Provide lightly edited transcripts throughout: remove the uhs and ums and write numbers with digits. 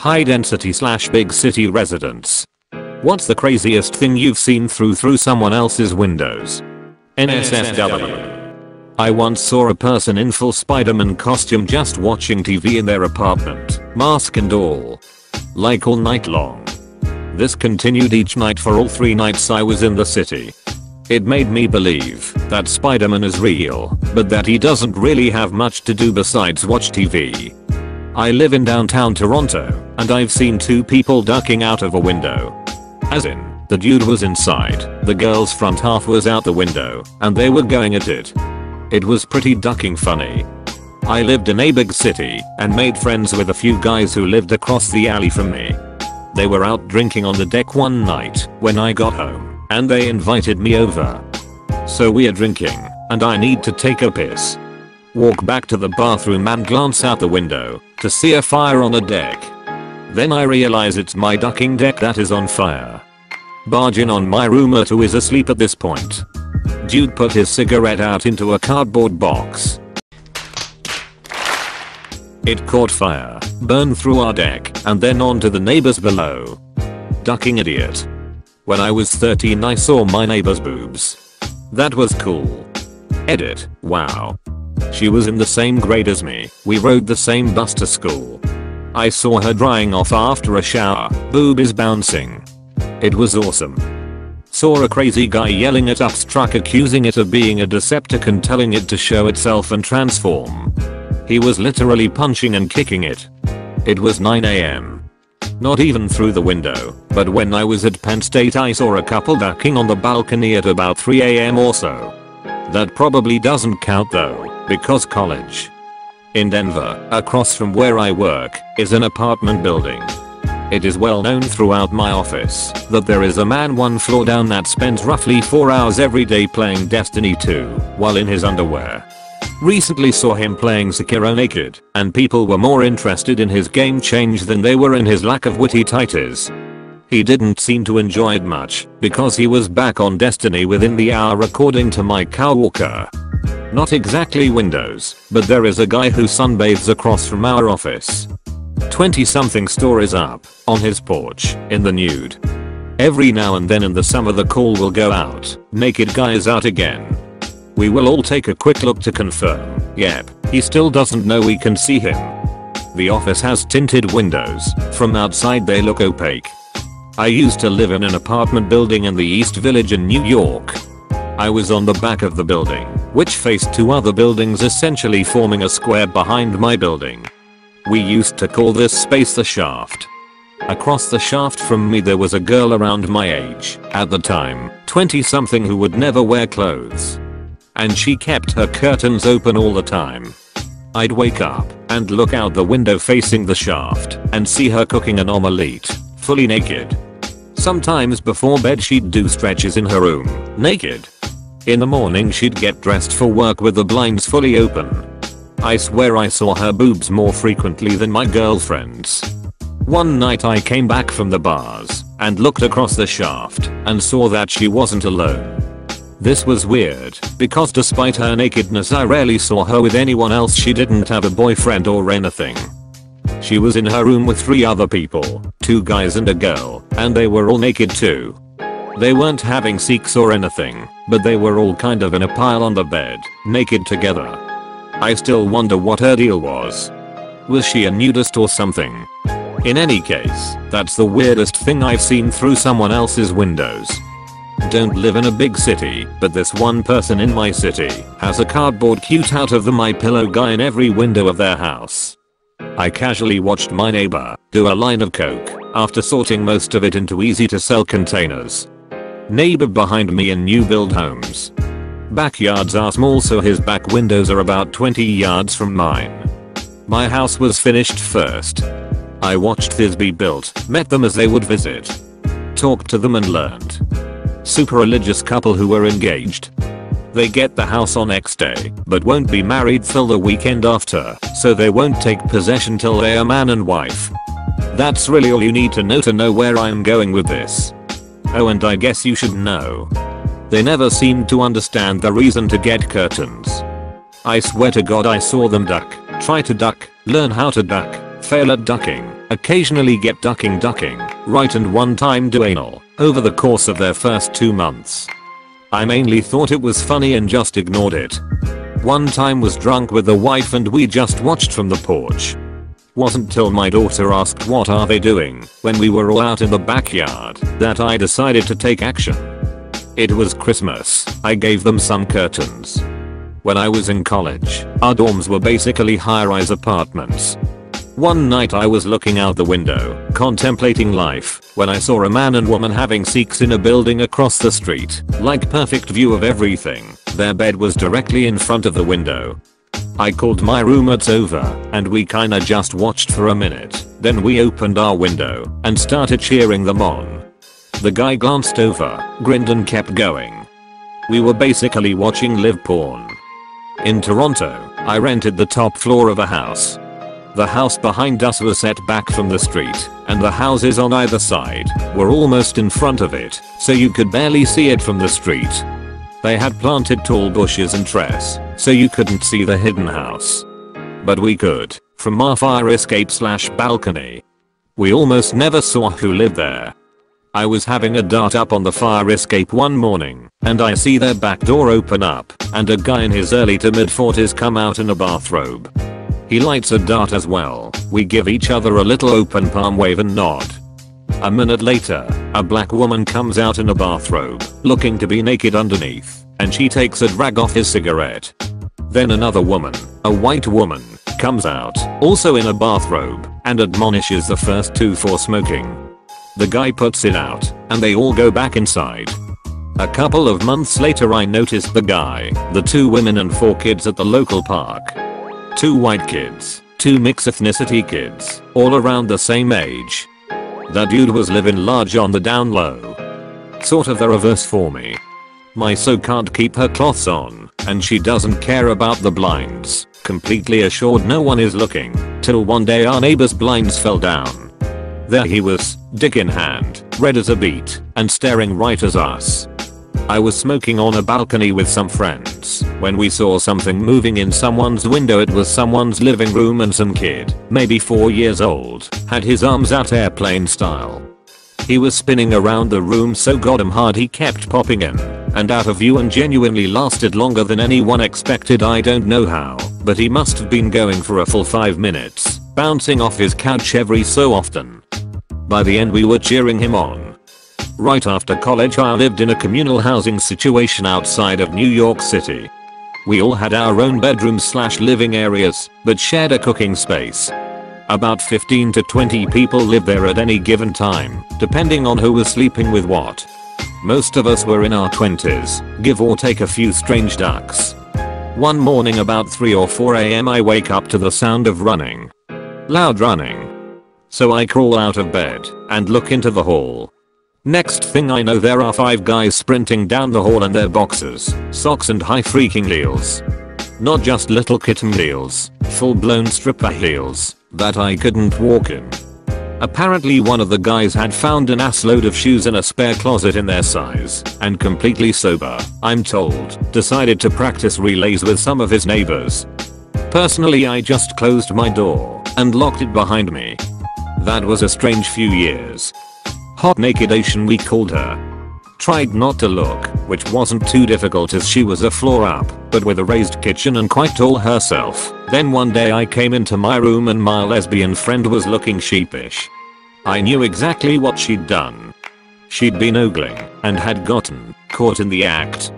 High density / big city residents. What's the craziest thing you've seen through someone else's windows? NSFW. I once saw a person in full Spider-Man costume just watching TV in their apartment, mask and all. Like all night long. This continued each night for all 3 nights I was in the city. It made me believe that Spider-Man is real, but that he doesn't really have much to do besides watch TV. I live in downtown Toronto, and I've seen 2 people ducking out of a window. As in, the dude was inside, the girl's front half was out the window, and they were going at it. It was pretty ducking funny. I lived in a big city, and made friends with a few guys who lived across the alley from me. They were out drinking on the deck one night when I got home. And they invited me over. So we are drinking, and I need to take a piss. Walk back to the bathroom and glance out the window to see a fire on the deck. Then I realize it's my ducking deck that is on fire. Barge in on my roommate who is asleep at this point. Dude put his cigarette out into a cardboard box. It caught fire, burned through our deck, and then onto the neighbors below. Ducking idiot. When I was 13 I saw my neighbor's boobs. That was cool. Edit. Wow. She was in the same grade as me, we rode the same bus to school. I saw her drying off after a shower, boobies bouncing. It was awesome. Saw a crazy guy yelling at Up's truck accusing it of being a Decepticon, telling it to show itself and transform. He was literally punching and kicking it. It was 9 AM. Not even through the window, but when I was at Penn State I saw a couple ducking on the balcony at about 3 AM or so. That probably doesn't count though, because college. In Denver, across from where I work, is an apartment building. It is well known throughout my office that there is a man 1 floor down that spends roughly 4 hours every day playing Destiny 2 while in his underwear. Recently saw him playing Sekiro naked, and people were more interested in his game change than they were in his lack of witty titles. He didn't seem to enjoy it much, because he was back on Destiny within the hour according to my coworker. Not exactly Windows, but there is a guy who sunbathes across from our office. 20-something stories up, on his porch, in the nude. Every now and then in the summer the call will go out, naked guy is out again. We will all take a quick look to confirm, yep, he still doesn't know we can see him. The office has tinted windows, from outside they look opaque. I used to live in an apartment building in the East Village in New York. I was on the back of the building, which faced 2 other buildings essentially forming a square behind my building. We used to call this space the shaft. Across the shaft from me there was a girl around my age, at the time, 20-something who would never wear clothes. And she kept her curtains open all the time. I'd wake up and look out the window facing the shaft and see her cooking an omelette, fully naked. Sometimes before bed she'd do stretches in her room, naked. In the morning she'd get dressed for work with the blinds fully open. I swear I saw her boobs more frequently than my girlfriend's. One night I came back from the bars and looked across the shaft and saw that she wasn't alone. This was weird, because despite her nakedness I rarely saw her with anyone else. She didn't have a boyfriend or anything. She was in her room with 3 other people, 2 guys and a girl, and they were all naked too. They weren't having sex or anything, but they were all kind of in a pile on the bed, naked together. I still wonder what her deal was. Was she a nudist or something? In any case, that's the weirdest thing I've seen through someone else's windows. Don't live in a big city, but this one person in my city has a cardboard cutout of the My Pillow guy in every window of their house. I casually watched my neighbor do a line of coke after sorting most of it into easy to sell containers. Neighbor behind me in new build homes. Backyards are small so his back windows are about 20 yards from mine. My house was finished first. I watched this be built, met them as they would visit. Talked to them and learned. Super religious couple who were engaged. They get the house on X day, but won't be married till the weekend after, so they won't take possession till they are man and wife. That's really all you need to know where I'm going with this. Oh, and I guess you should know. They never seemed to understand the reason to get curtains. I swear to God I saw them duck, try to duck, learn how to duck, fail at ducking. occasionally get ducking right, and one time do anal over the course of their first 2 months. I mainly thought it was funny and just ignored it. One time was drunk with the wife and we just watched from the porch. Wasn't till my daughter asked what are they doing when we were all out in the backyard that I decided to take action. It was Christmas. I gave them some curtains. When I was in college, our dorms were basically high-rise apartments. One night I was looking out the window, contemplating life, when I saw a man and woman having sex in a building across the street, like perfect view of everything. Their bed was directly in front of the window. I called my roommates over, and we kinda just watched for a minute, then we opened our window, and started cheering them on. The guy glanced over, grinned and kept going. We were basically watching live porn. In Toronto, I rented the top floor of a house. The house behind us was set back from the street, and the houses on either side were almost in front of it, so you could barely see it from the street. They had planted tall bushes and trees, so you couldn't see the hidden house. But we could, from our fire escape / balcony. We almost never saw who lived there. I was having a dart up on the fire escape one morning, and I see their back door open up, and a guy in his early to mid 40s come out in a bathrobe. He lights a dart as well. We give each other a little open palm wave and nod. A minute later, a black woman comes out in a bathrobe, looking to be naked underneath, and she takes a drag off his cigarette. Then another woman, a white woman, comes out, also in a bathrobe, and admonishes the first two for smoking. The guy puts it out, and they all go back inside. A couple of months later I noticed the guy, the 2 women and 4 kids at the local park. 2 white kids, 2 mixed ethnicity kids, all around the same age. That dude was living large on the down low. Sort of the reverse for me. My so can't keep her cloths on, and she doesn't care about the blinds, completely assured no one is looking, till one day our neighbor's blinds fell down. There he was, dick in hand, red as a beet, and staring right at us. I was smoking on a balcony with some friends when we saw something moving in someone's window. It was someone's living room, and some kid, maybe 4 years old, had his arms out airplane style. He was spinning around the room so goddamn hard he kept popping in and out of view and genuinely lasted longer than anyone expected. I don't know how, but he must have been going for a full 5 minutes, bouncing off his couch every so often. By the end we were cheering him on. Right after college I lived in a communal housing situation outside of New York City. We all had our own bedrooms / living areas, but shared a cooking space. About 15 to 20 people lived there at any given time, depending on who was sleeping with what. Most of us were in our 20s, give or take a few strange ducks. One morning about 3 or 4 AM I wake up to the sound of running. Loud running. So I crawl out of bed and look into the hall. Next thing I know there are 5 guys sprinting down the hall in their boxers, socks and high freaking heels. Not just little kitten heels, full blown stripper heels that I couldn't walk in. Apparently one of the guys had found an assload of shoes in a spare closet in their size, and completely sober, I'm told, decided to practice relays with some of his neighbors. Personally I just closed my door and locked it behind me. That was a strange few years. Hot naked Asian we called her. Tried not to look, which wasn't too difficult as she was a floor up, but with a raised kitchen and quite tall herself. Then one day I came into my room and my lesbian friend was looking sheepish. I knew exactly what she'd done. She'd been ogling and had gotten caught in the act.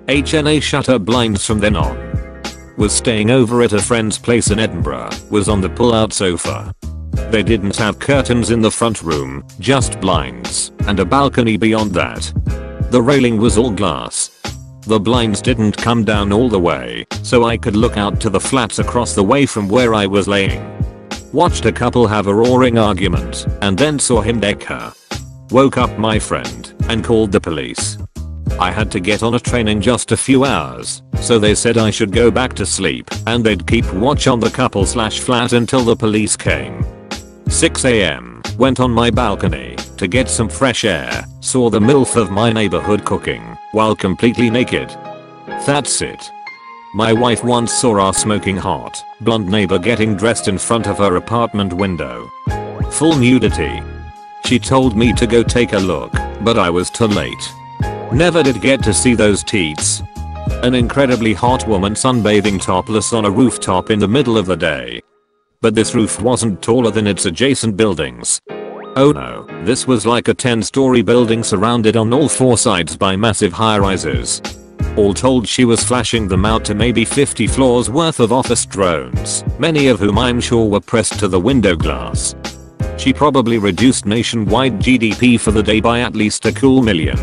HNA shut her blinds from then on. Was staying over at a friend's place in Edinburgh, was on the pull-out sofa. They didn't have curtains in the front room, just blinds, and a balcony beyond that. The railing was all glass. The blinds didn't come down all the way, so I could look out to the flats across the way from where I was laying. Watched a couple have a roaring argument, and then saw him deck her. Woke up my friend, and called the police. I had to get on a train in just a few hours, so they said I should go back to sleep, and they'd keep watch on the couple / flat until the police came. 6 AM, went on my balcony to get some fresh air, saw the MILF of my neighborhood cooking while completely naked. That's it. My wife once saw our smoking hot, blonde neighbor getting dressed in front of her apartment window. Full nudity. She told me to go take a look, but I was too late. Never did get to see those teats. An incredibly hot woman sunbathing topless on a rooftop in the middle of the day. But this roof wasn't taller than its adjacent buildings. Oh no, this was like a 10-story building surrounded on all 4 sides by massive high-rises. All told, she was flashing them out to maybe 50 floors worth of office drones, many of whom I'm sure were pressed to the window glass. She probably reduced nationwide GDP for the day by at least a cool $1 million.